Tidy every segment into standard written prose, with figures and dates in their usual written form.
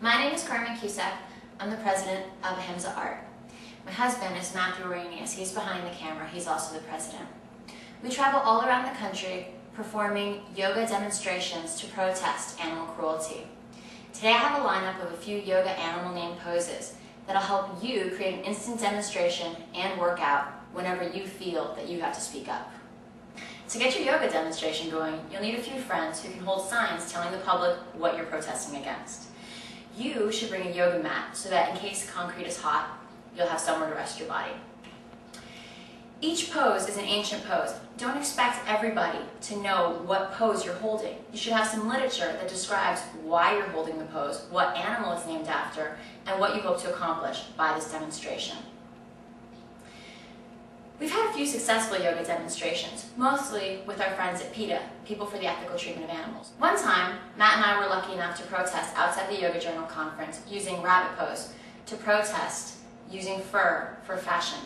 My name is Carmen Cusack. I'm the president of Ahimsa Art. My husband is Matthew Arrhenius. He's behind the camera. He's also the president. We travel all around the country performing yoga demonstrations to protest animal cruelty. Today I have a lineup of a few yoga animal name poses that'll help you create an instant demonstration and workout whenever you feel that you have to speak up. To get your yoga demonstration going, you'll need a few friends who can hold signs telling the public what you're protesting against. You should bring a yoga mat so that in case concrete is hot, you'll have somewhere to rest your body. Each pose is an ancient pose. Don't expect everybody to know what pose you're holding. You should have some literature that describes why you're holding the pose, what animal it's named after, and what you hope to accomplish by this demonstration. We've had a few successful yoga demonstrations, mostly with our friends at PETA, People for the Ethical Treatment of Animals. One time, Matt and I were lucky enough to protest outside the Yoga Journal conference using rabbit pose to protest using fur for fashion.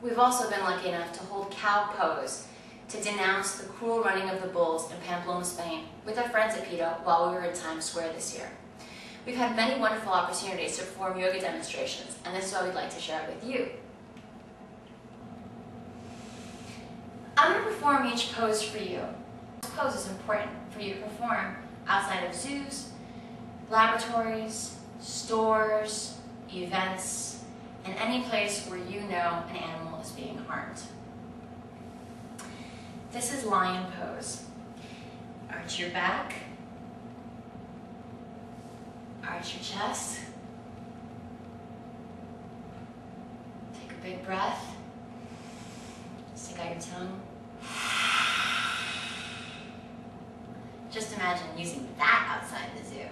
We've also been lucky enough to hold cow pose to denounce the cruel running of the bulls in Pamplona, Spain with our friends at PETA while we were in Times Square this year. We've had many wonderful opportunities to perform yoga demonstrations, and this is what we'd like to share with you. I'm going to perform each pose for you. This pose is important for you to perform outside of zoos, laboratories, stores, events, and any place where you know an animal is being harmed. This is lion pose. Arch your back, arch your chest, take a big breath, stick out your tongue. Just imagine using that outside the zoo.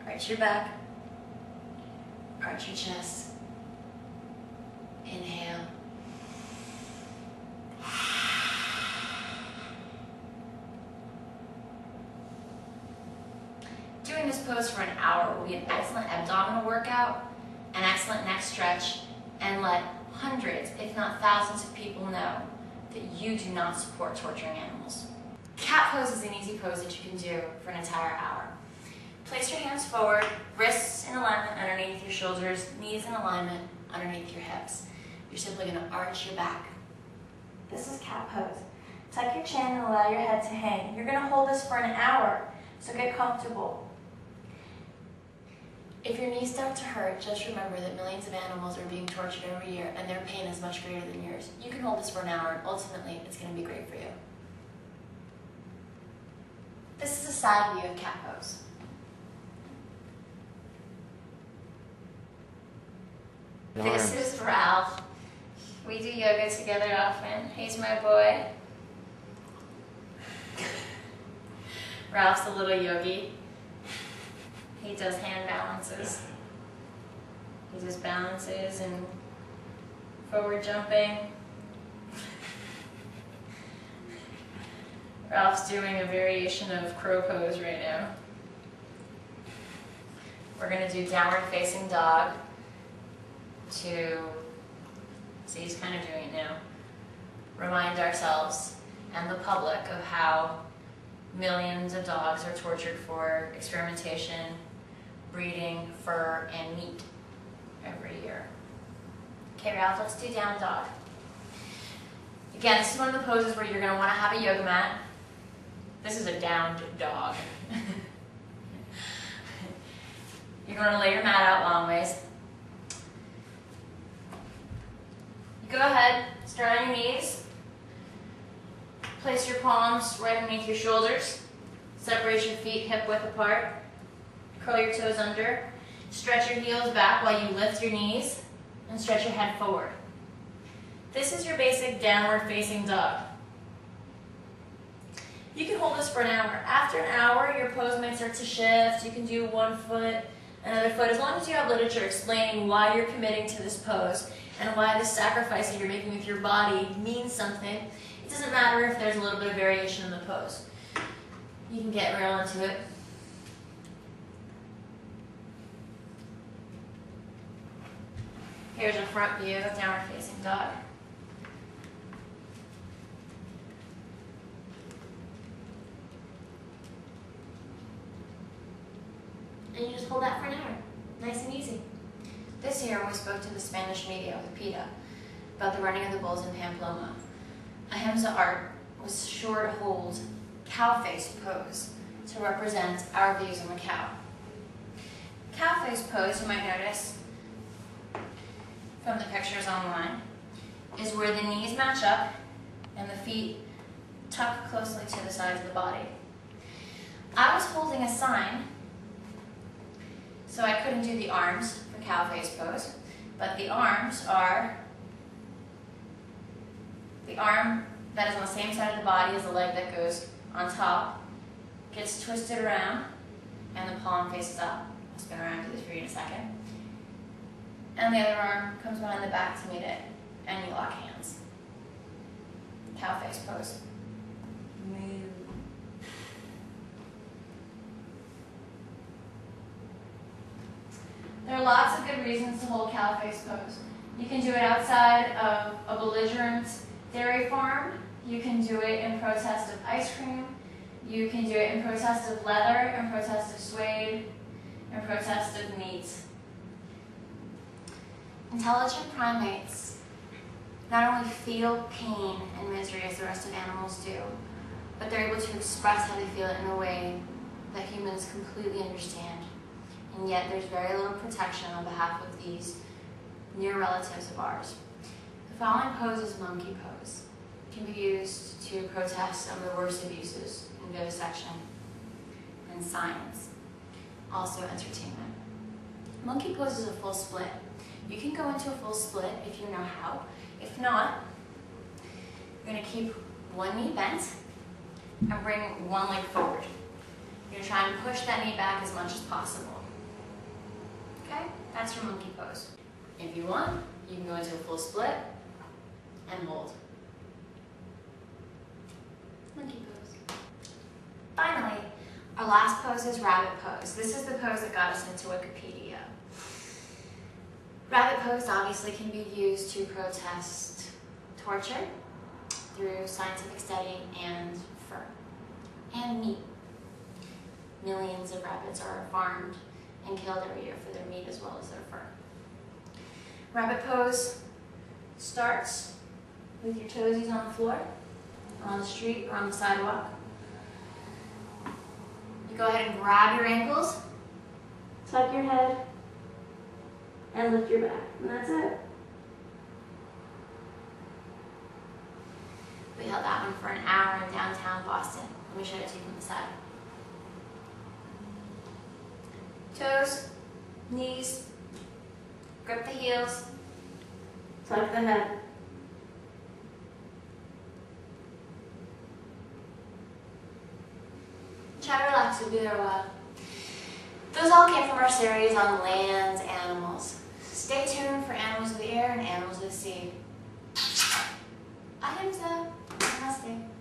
Arch your back, arch your chest, inhale. Doing this pose for an hour will be an excellent abdominal workout, an excellent neck stretch, and let hundreds, if not thousands of people know that you do not support torturing animals. Cat pose is an easy pose that you can do for an entire hour. Place your hands forward, wrists in alignment underneath your shoulders, knees in alignment underneath your hips. You're simply going to arch your back. This is cat pose. Tuck your chin and allow your head to hang. You're going to hold this for an hour, so get comfortable. If your knees start to hurt, just remember that millions of animals are being tortured every year and their pain is much greater than yours. You can hold this for an hour and ultimately it's going to be great for you. This is a side view of cat pose. This is Ralph. We do yoga together often. He's my boy. Ralph's a little yogi. He does hand balances. He does balances and forward jumping. Ralph's doing a variation of crow pose right now. We're going to do downward facing dog to, see he's kind of doing it now, remind ourselves and the public of how millions of dogs are tortured for experimentation, breeding, fur, and meat every year. Okay, Ralph, let's do down dog. Again, this is one of the poses where you're going to want to have a yoga mat. This is a downed dog. You're going to lay your mat out long ways. Go ahead, start on your knees. Place your palms right underneath your shoulders. Separate your feet hip width apart. Curl your toes under. Stretch your heels back while you lift your knees and stretch your head forward. This is your basic downward facing dog. You can hold this for an hour. After an hour, your pose might start to shift. You can do one foot, another foot, as long as you have literature explaining why you're committing to this pose and why this sacrifice that you're making with your body means something. It doesn't matter if there's a little bit of variation in the pose. You can get real into it. Here's a front view of downward facing dog. And you just just hold that for an hour. Nice and easy. This year, we spoke to the Spanish media with PETA about the running of the bulls in Pamplona. Ahimsa art was sure to hold cow face pose to represent our views on the cow. Cow face pose, you might notice from the pictures online, is where the knees match up and the feet tuck closely to the sides of the body. I was holding a sign, so I couldn't do the arms for cow face pose, but the arms are the arm that is on the same side of the body as the leg that goes on top, gets twisted around, and the palm faces up. I'll spin around and do this for you in a second. And the other arm comes behind the back to meet it, and you lock hands. Cow face pose. There are lots of good reasons to hold cow face pose. You can do it outside of a belligerent dairy farm. You can do it in protest of ice cream. You can do it in protest of leather, in protest of suede, in protest of meat. Intelligent primates not only feel pain and misery as the rest of animals do, but they're able to express how they feel it in a way that humans completely understand. And yet there's very little protection on behalf of these near relatives of ours. The following pose is monkey pose. It can be used to protest some of the worst abuses in vivisection and science, also entertainment. Monkey pose is a full split. You can go into a full split if you know how. If not, you're going to keep one knee bent and bring one leg forward. You're going to try and push that knee back as much as possible. Okay? That's your monkey pose. If you want, you can go into a full split and hold. Monkey pose. Finally, our last pose is rabbit pose. This is the pose that got us into Wikipedia. Rabbit pose obviously can be used to protest torture through scientific study and fur and meat. Millions of rabbits are farmed and killed every year for their meat as well as their fur. Rabbit pose starts with your toesies on the floor, or on the street, or on the sidewalk. You go ahead and grab your ankles, tuck your head, and lift your back, and that's it. We held that one for an hour in downtown Boston. Let me show it to you from the side. Toes, knees, grip the heels, tuck the head. Try to relax, you'll be there a while. Those all came from our series on land animals. Stay tuned for animals of the air and animals of the sea. Ahimsa. Namaste.